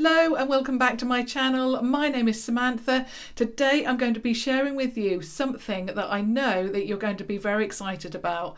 Hello and welcome back to my channel. My name is Samantha. Today I'm going to be sharing with you something that I know that you're going to be very excited about.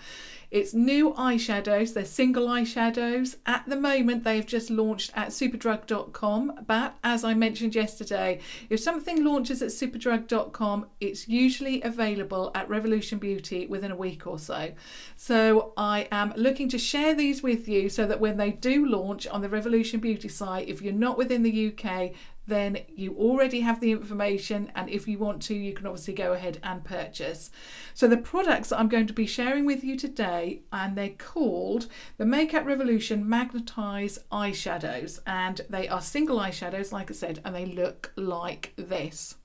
It's new eyeshadows. They're single eyeshadows. At the moment they've just launched at superdrug.com, but as I mentioned yesterday, if something launches at superdrug.com, it's usually available at Revolution Beauty within a week or so. So I am looking to share these with you so that when they do launch on the Revolution Beauty site, if you're not within the UK, then you already have the information, and if you want to, you can obviously go ahead and purchase. So the products that I'm going to be sharing with you today, and they're called the Makeup Revolution Magnetize Eyeshadows, and they are single eyeshadows, like I said, and they look like this.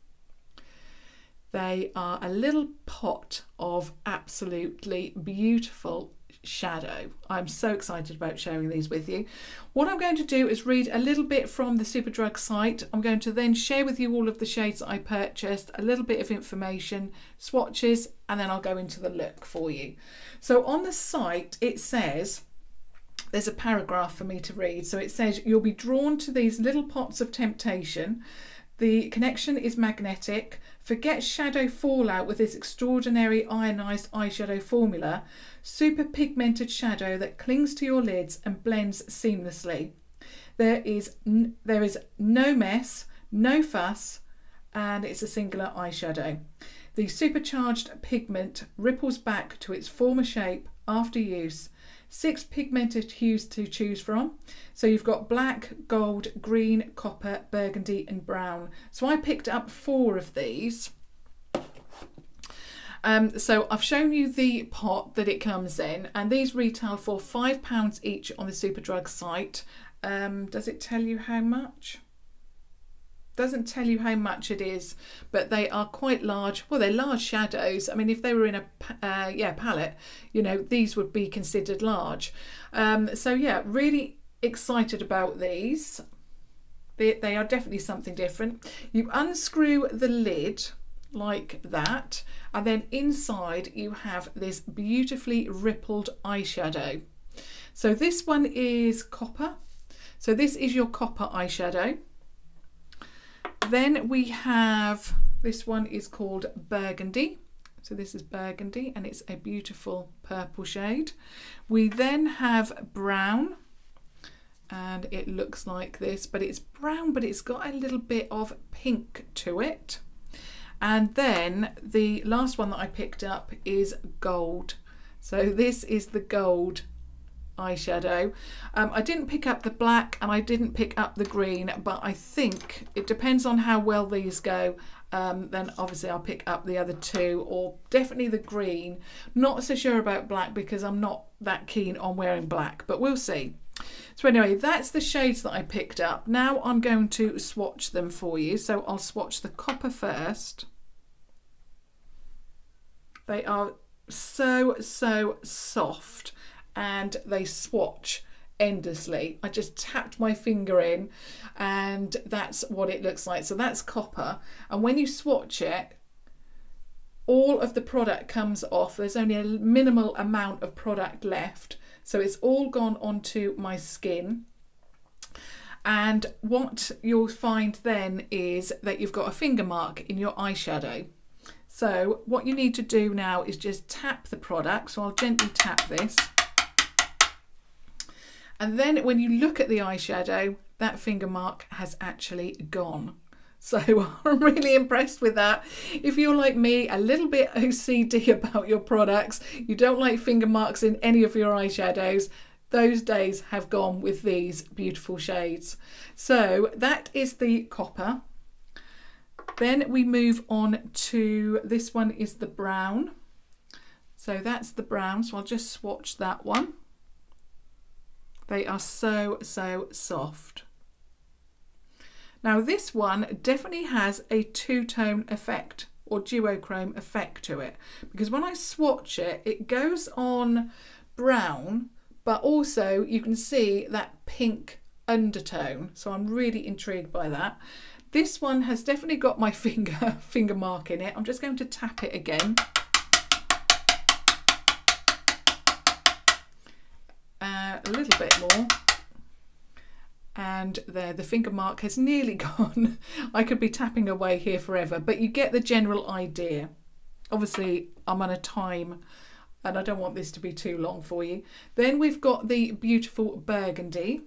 They are a little pot of absolutely beautiful shadow. I'm so excited about sharing these with you. What I'm going to do is read a little bit from the Superdrug site. I'm going to then share with you all of the shades that I purchased, a little bit of information, swatches, and then I'll go into the look for you. So on the site it says, there's a paragraph for me to read. So it says, you'll be drawn to these little pots of temptation. The connection is magnetic. Forget shadow fallout with this extraordinary ionized eyeshadow formula. Super pigmented shadow that clings to your lids and blends seamlessly. There is no mess, no fuss, and it's a singular eyeshadow. The supercharged pigment ripples back to its former shape after use. 6 pigmented hues to choose from. So you've got black, gold, green, copper, burgundy and brown. So I picked up 4 of these. So I've shown you the pot that it comes in, and these retail for £5 each on the Superdrug site. Does it tell you how much? Doesn't tell you how much it is, but they are quite large. Well, they're large shadows. I mean, if they were in a palette, you know, these would be considered large. So yeah, really excited about these. They are definitely something different. You unscrew the lid like that, and then inside you have this beautifully rippled eyeshadow. So this one is copper. So this is your copper eyeshadow. Then we have, this one is called Burgundy. So this is Burgundy and it's a beautiful purple shade. We then have brown, and it looks like this, but it's brown, but it's got a little bit of pink to it. And then the last one that I picked up is gold. So this is the gold eyeshadow. I didn't pick up the black and I didn't pick up the green, but I think it depends on how well these go. Then obviously I'll pick up the other 2, or definitely the green. Not so sure about black because I'm not that keen on wearing black, but we'll see. So anyway, that's the shades that I picked up. Now I'm going to swatch them for you. So I'll swatch the copper first. They are so soft, and they swatch endlessly. I just tapped my finger in and that's what it looks like. So that's copper, and when you swatch it, all of the product comes off. There's only a minimal amount of product left, so it's all gone onto my skin. And what you'll find then is that you've got a finger mark in your eyeshadow. So what you need to do now is just tap the product. So I'll gently tap this. And then when you look at the eyeshadow, that finger mark has actually gone. So I'm really impressed with that. If you're like me, a little bit OCD about your products, you don't like finger marks in any of your eyeshadows, those days have gone with these beautiful shades. So that is the copper. Then we move on to, this one is the brown. So that's the brown, so I'll just swatch that one. They are so soft. Now this one definitely has a 2-tone effect or duochrome effect to it, because when I swatch it, it goes on brown, but also you can see that pink undertone. So I'm really intrigued by that. This one has definitely got my finger mark in it. I'm just going to tap it again. A little bit more. and there, the finger mark has nearly gone. I could be tapping away here forever, but you get the general idea. Obviously, I'm on a time and I don't want this to be too long for you. Then we've got the beautiful Burgundy.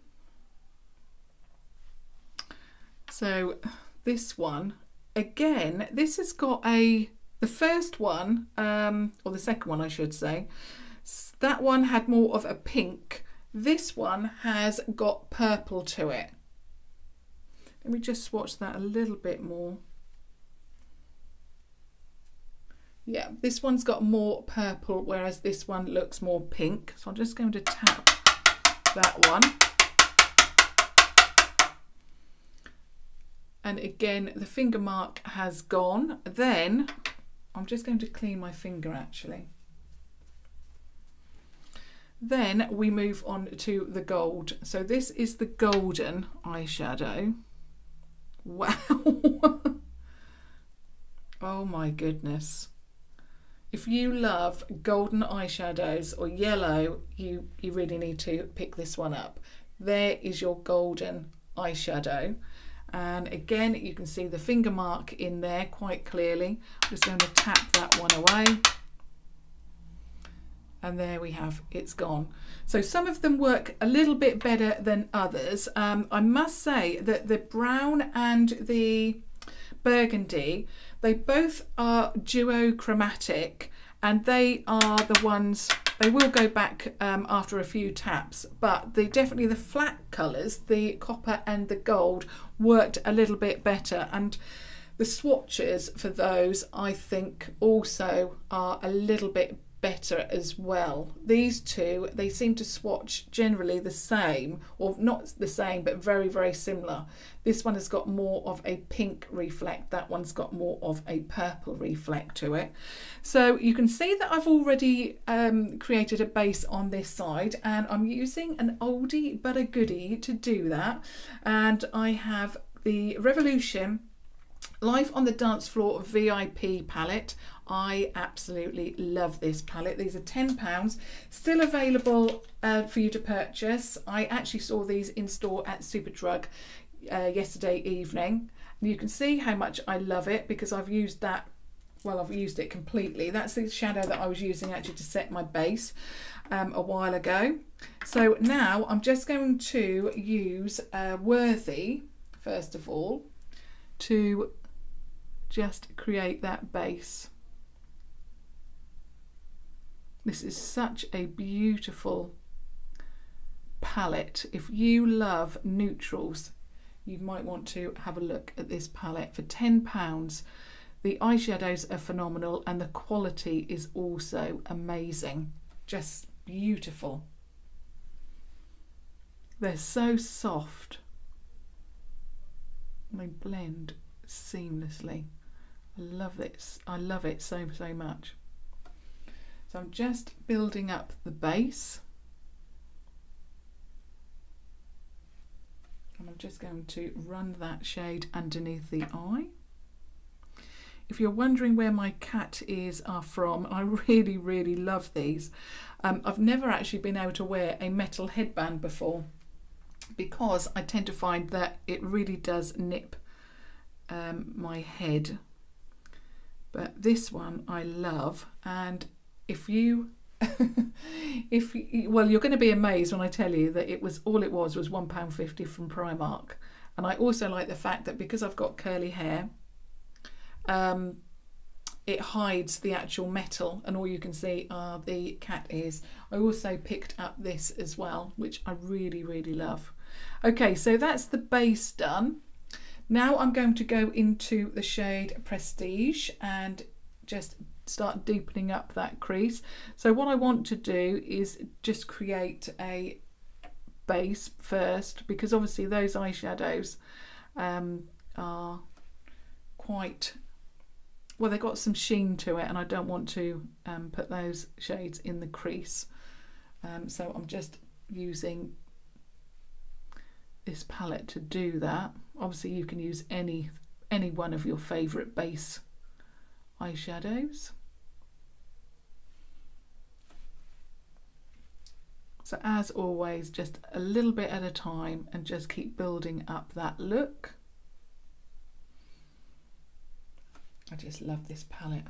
So this one, again, this has got the first one, or the second one I should say, that one had more of a pink. This one has got purple to it. Let me just swatch that a little bit more. Yeah, this one's got more purple, whereas this one looks more pink. So I'm just going to tap that one. And again, the finger mark has gone. Then I'm just going to clean my finger actually. Then we move on to the gold. So this is the golden eyeshadow. Wow. Oh my goodness. If you love golden eyeshadows or yellow, you really need to pick this one up. There is your golden eyeshadow. And again, you can see the finger mark in there quite clearly. I'm just going to tap that one away. And there we have, it's gone. So some of them work a little bit better than others. I must say that the brown and the burgundy, they both are duochromatic, and they are the ones, they will go back after a few taps, but definitely the flat colours, the copper and the gold, worked a little bit better. And the swatches for those, I think, also are a little bit better as well. These two, they seem to swatch generally the same, or not the same, but very, very similar. This one has got more of a pink reflect, that one's got more of a purple reflect to it. So you can see that I've already created a base on this side, and I'm using an oldie but a goodie to do that. And I have the Revolution Life on the Dance Floor VIP palette. I absolutely love this palette. These are £10, still available for you to purchase. I actually saw these in store at Superdrug yesterday evening. And you can see how much I love it because I've used that, well, I've used it completely. That's the shadow that I was using actually to set my base a while ago. So now I'm just going to use Worthy, first of all, to just create that base. This is such a beautiful palette. If you love neutrals, you might want to have a look at this palette for £10. The eyeshadows are phenomenal and the quality is also amazing. Just beautiful. They're so soft. They blend seamlessly. I love this. I love it so much. So I'm just building up the base. And I'm just going to run that shade underneath the eye. If you're wondering where my cat ears are from, I really love these. I've never actually been able to wear a metal headband before because I tend to find that it really does nip my head. But this one I love, and if you well, you're going to be amazed when I tell you that it was £1.50 from Primark. And I also like the fact that because I've got curly hair, it hides the actual metal and all you can see are the cat ears. I also picked up this as well, which I really love. Okay, so that's the base done. Now I'm going to go into the shade Prestige and just start deepening up that crease. So what I want to do is just create a base first, because obviously those eyeshadows are quite, well, they've got some sheen to it and I don't want to put those shades in the crease. So I'm just using this palette to do that. Obviously you can use any one of your favourite base eyeshadows. So as always, just a little bit at a time and just keep building up that look. I just love this palette.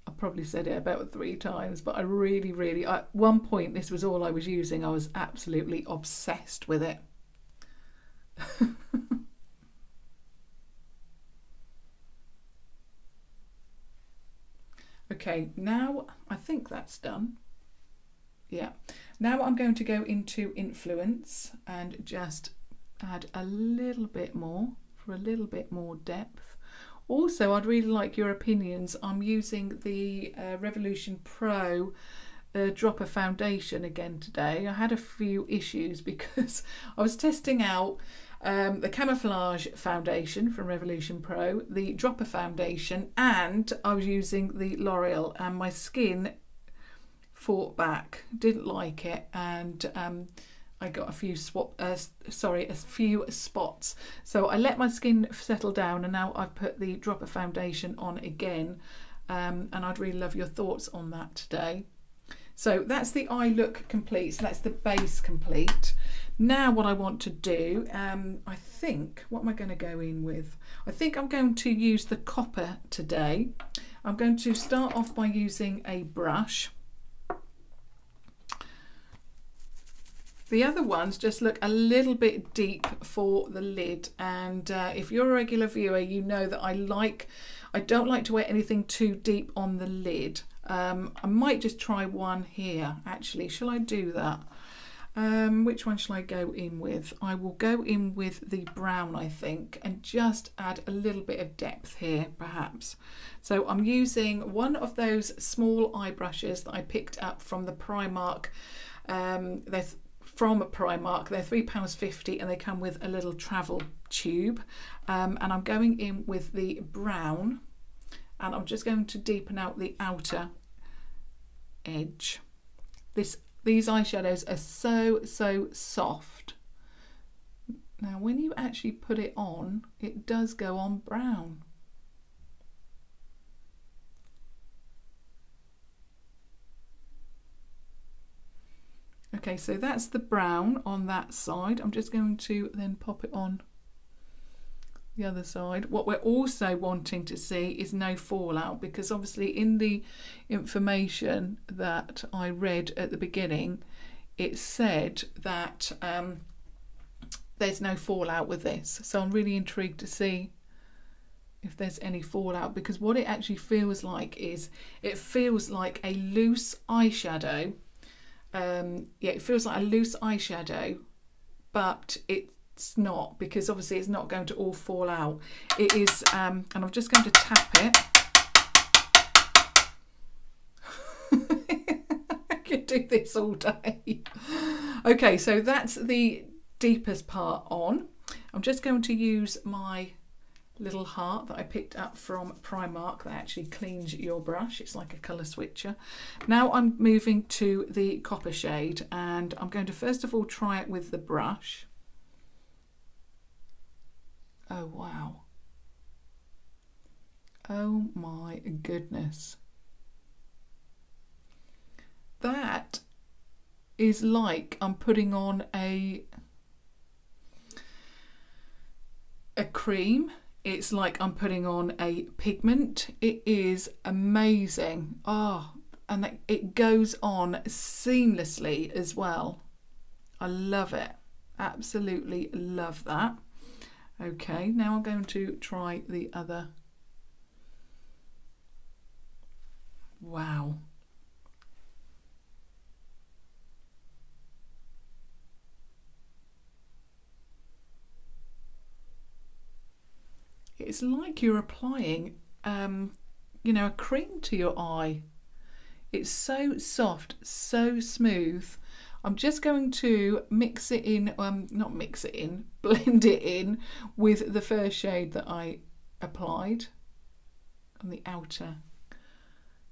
I probably said it about 3 times, but I really, at one point this was all I was using. I was absolutely obsessed with it. Okay, now I think that's done. Yeah, now I'm going to go into Influence and just add a little bit more for a little bit more depth. Also, I'd really like your opinions. I'm using the Revolution Pro dropper foundation again today. I had a few issues because I was testing out the Camouflage foundation from Revolution Pro, the dropper foundation, and I was using the L'Oreal, and my skin fought back, didn't like it, and I got a few spots. So I let my skin settle down, and now I've put the dropper foundation on again, and I'd really love your thoughts on that today. So that's the eye look complete, so that's the base complete. Now what I want to do, I think, what am I going to go in with? I think I'm going to use the copper today. I'm going to start off by using a brush. The other ones just look a little bit deep for the lid, and if you're a regular viewer, you know that I don't like to wear anything too deep on the lid. I might just try one here actually. Shall I do that? Which one shall I go in with? I will go in with the brown, I think, and just add a little bit of depth here perhaps. So I'm using one of those small eye brushes that I picked up from the Primark. They're from Primark, they're £3.50 and they come with a little travel tube, and I'm going in with the brown, and I'm just going to deepen out the outer edge. These eyeshadows are so soft. Now when you actually put it on, it does go on brown. Okay, so that's the brown on that side. I'm just going to then pop it on the other side. What we're also wanting to see is no fallout, because obviously in the information that I read at the beginning, it said that there's no fallout with this. So I'm really intrigued to see if there's any fallout, because what it actually feels like is, it feels like a loose eyeshadow. Yeah, it feels like a loose eyeshadow, but it's not, because obviously it's not going to all fall out. It is, and I'm just going to tap it. I could do this all day. Okay, so that's the deepest part on. I'm just going to use my little heart that I picked up from Primark that actually cleans your brush. It's like a colour switcher. Now I'm moving to the copper shade, and I'm going to first of all try it with the brush. Oh wow. Oh my goodness. That is like I'm putting on a cream. It's like I'm putting on a pigment. It is amazing. Oh, and it goes on seamlessly as well. I love it. Absolutely love that. Okay, now I'm going to try the other. Wow. It's like you're applying, you know, a cream to your eye. It's so soft, so smooth. I'm just going to mix it in, not mix it in, blend it in with the first shade that I applied on the outer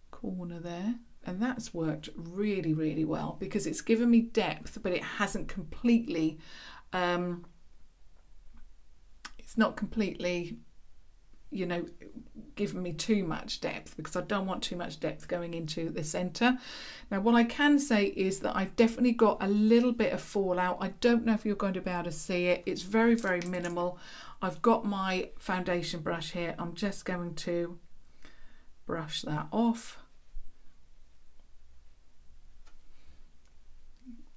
corner there. And that's worked really, really well, because it's given me depth, but it hasn't completely, it's not completely, you know, given me too much depth, because I don't want too much depth going into the centre. Now what I can say is that I've definitely got a little bit of fallout. I don't know if you're going to be able to see it. It's very, very minimal. I've got my foundation brush here. I'm just going to brush that off.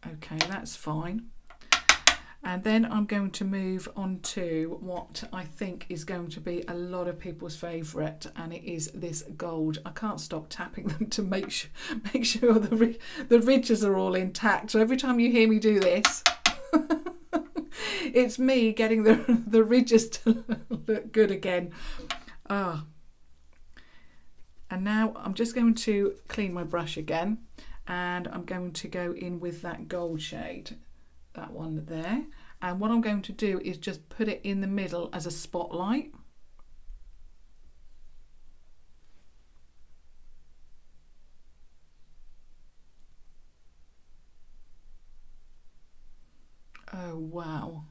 Okay, that's fine. And then I'm going to move on to what I think is going to be a lot of people's favourite, and it is this gold. I can't stop tapping them to make sure the ridges are all intact. So every time you hear me do this, it's me getting the ridges to look good again. Ah. And now I'm just going to clean my brush again, and I'm going to go in with that gold shade. That one there, and what I'm going to do is just put it in the middle as a spotlight. Oh wow,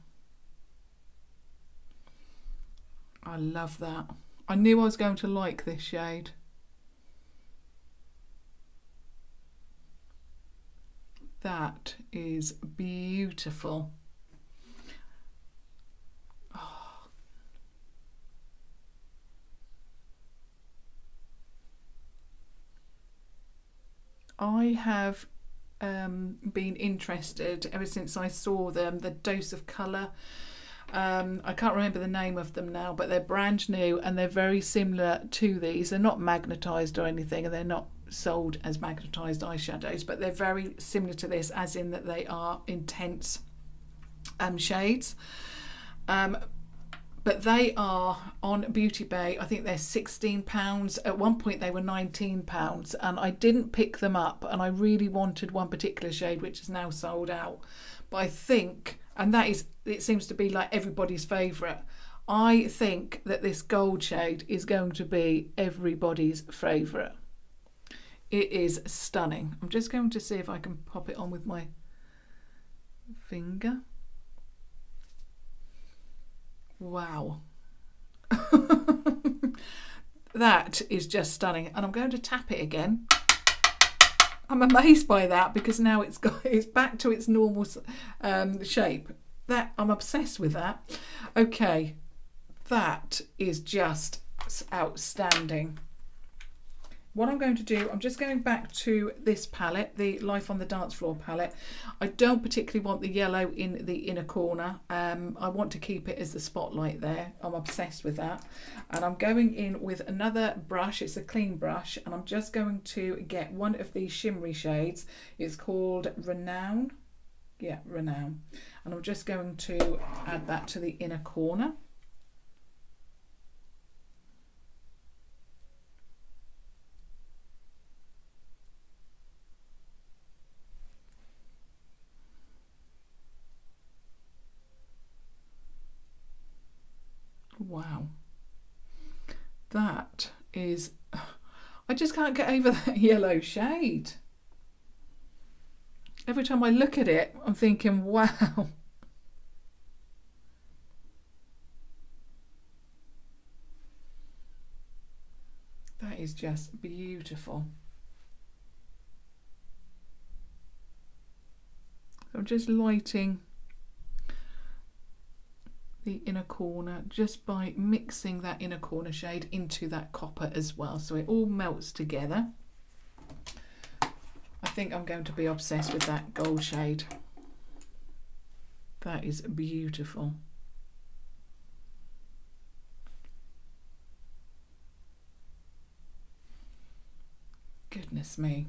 I love that. I knew I was going to like this shade. That is beautiful. Oh. I have been interested ever since I saw them, the Dose of Colour. I can't remember the name of them now, but they're brand new and they're very similar to these. They're not magnetized or anything, and they're not sold as magnetized eyeshadows, but they're very similar to this, as in that they are intense shades. But they are on Beauty Bay. I think they're £16. At one point they were £19, and I didn't pick them up, and I really wanted one particular shade which is now sold out. But I think, and that is, it seems to be like everybody's favourite, I think that this gold shade is going to be everybody's favourite. It is stunning. I'm just going to see if I can pop it on with my finger. Wow. That is just stunning. And I'm going to tap it again. I'm amazed by that, because now it's back to its normal shape. That, I'm obsessed with that. Okay, that is just outstanding. What I'm going to do, I'm just going back to this palette, the Life on the Dance Floor palette. I don't particularly want the yellow in the inner corner. I want to keep it as the spotlight there. I'm obsessed with that. And I'm going in with another brush. It's a clean brush. And I'm just going to get one of these shimmery shades. It's called Renown. Yeah, Renown. And I'm just going to add that to the inner corner. Wow, that is, I just can't get over that yellow shade. Every time I look at it, I'm thinking, wow. That is just beautiful. So I'm just lighting the inner corner just by mixing that inner corner shade into that copper as well, so it all melts together. I think I'm going to be obsessed with that gold shade. That is beautiful. Goodness me,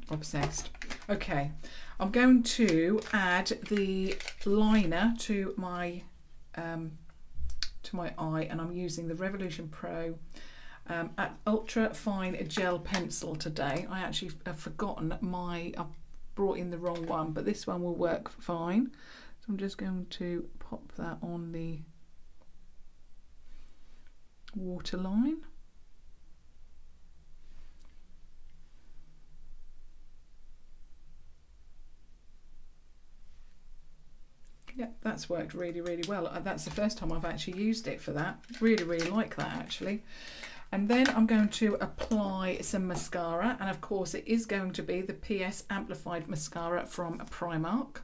obsessed. Okay, I'm going to add the liner to my eye, and I'm using the Revolution Pro ultra fine gel pencil today. I actually have forgotten I brought in the wrong one, but this one will work fine. So I'm just going to pop that on the waterline. Yeah, that's worked really, really well. That's the first time I've actually used it for that. Really, really like that actually. And then I'm going to apply some mascara, and of course it is going to be the PS Amplif-eyed mascara from Primark.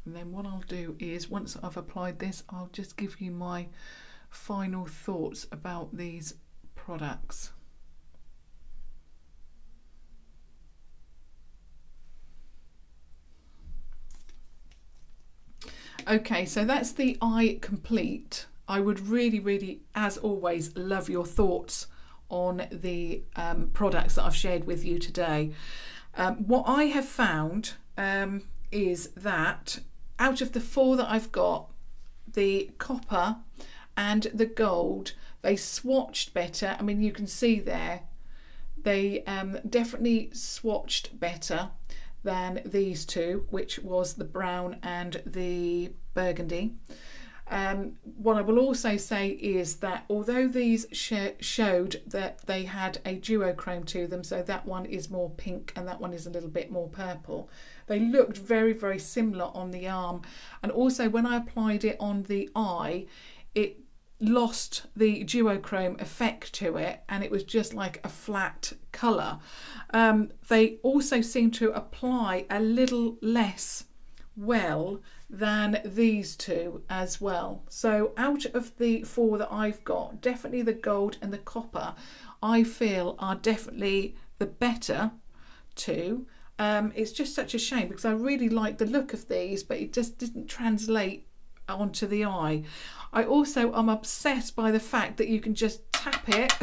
And then what I'll do is, once I've applied this, I'll just give you my final thoughts about these products. Okay, so that's the eye complete. I would really, as always, love your thoughts on the products that I've shared with you today. What I have found is that out of the 4 that I've got, the copper and the gold, they swatched better. I mean, you can see there, they definitely swatched better than these 2, which was the brown and the burgundy. What I will also say is that although these showed that they had a duochrome to them, so that one is more pink and that one is a little bit more purple, they looked very similar on the arm. And also when I applied it on the eye, it lost the duochrome effect to it, and it was just like a flat colour. They also seem to apply a little less well than these 2 as well. So out of the 4 that I've got, definitely the gold and the copper I feel are definitely the better 2. It's just such a shame because I really like the look of these, but it just didn't translate onto the eye. I also am obsessed by the fact that you can just tap it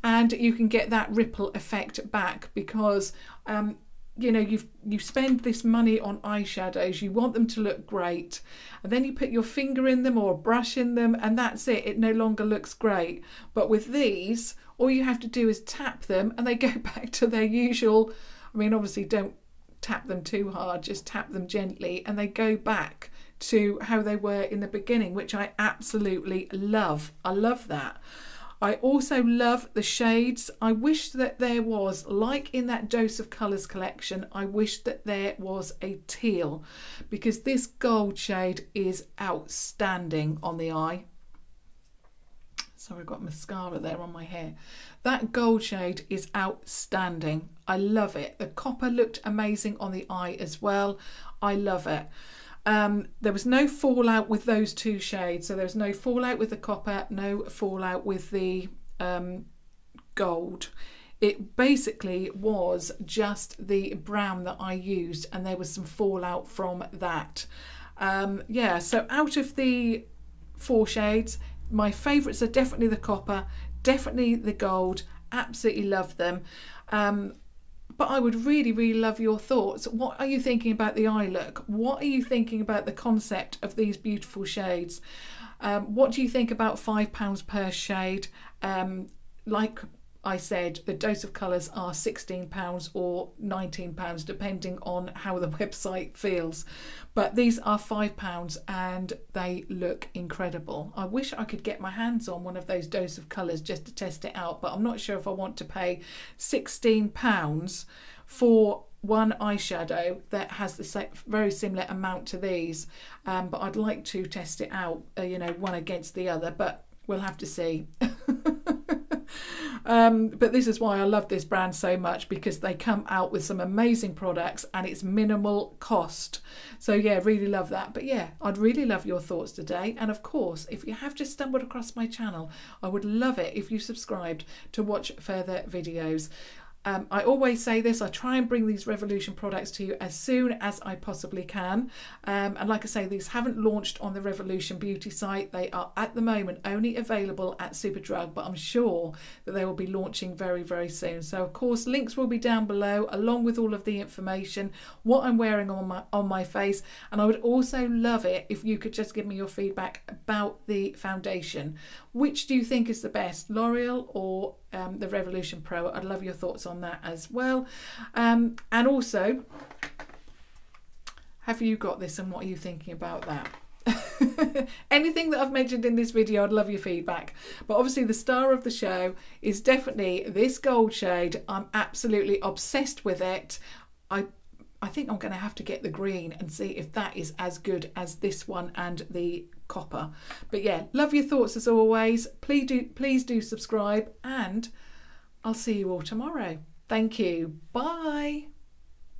and you can get that ripple effect back, because you know, you spend this money on eyeshadows, you want them to look great, and then you put your finger in them or a brush in them and that's it, it no longer looks great. But with these, all you have to do is tap them and they go back to their usual, I mean obviously don't tap them too hard, just tap them gently and they go back to how they were in the beginning, which I absolutely love. I love that. I also love the shades. I wish that there was, like in that Dose of Colours collection, I wish that there was a teal, because this gold shade is outstanding on the eye. So I've got mascara there on my hair. That gold shade is outstanding. I love it. The copper looked amazing on the eye as well. I love it. There was no fallout with those 2 shades, so there was no fallout with the copper, no fallout with the gold. It basically was just the brown that I used, and there was some fallout from that. Yeah, so out of the 4 shades, my favourites are definitely the copper, definitely the gold. Absolutely love them. But I would really love your thoughts. What are you thinking about the eye look? What are you thinking about the concept of these beautiful shades? What do you think about £5 per shade? Like I said, the Dose of Colours are £16 or £19 depending on how the website feels, but these are £5 and they look incredible. I wish I could get my hands on one of those Dose of Colours just to test it out, but I'm not sure if I want to pay £16 for one eyeshadow that has the very similar amount to these, but I'd like to test it out, you know, one against the other, but we'll have to see. But this is why I love this brand so much, because they come out with some amazing products and it's minimal cost. So yeah, really love that. But yeah, I'd really love your thoughts today. And of course, if you have just stumbled across my channel, I would love it if you subscribed to watch further videos. I always say this, I try and bring these Revolution products to you as soon as I possibly can. And like I say, these haven't launched on the Revolution Beauty site. They are at the moment only available at Superdrug, but I'm sure that they will be launching very soon. So of course, links will be down below along with all of the information, what I'm wearing on my face. And I would also love it if you could just give me your feedback about the foundation. Which do you think is the best, L'Oreal or the Revolution Pro? I'd love your thoughts on that as well. And also, have you got this and what are you thinking about that? Anything that I've mentioned in this video, I'd love your feedback. But obviously the star of the show is definitely this gold shade. I'm absolutely obsessed with it. I think I'm going to have to get the green and see if that is as good as this one and the copper. But yeah, love your thoughts as always. Please do subscribe, and I'll see you all tomorrow. Thank you. Bye.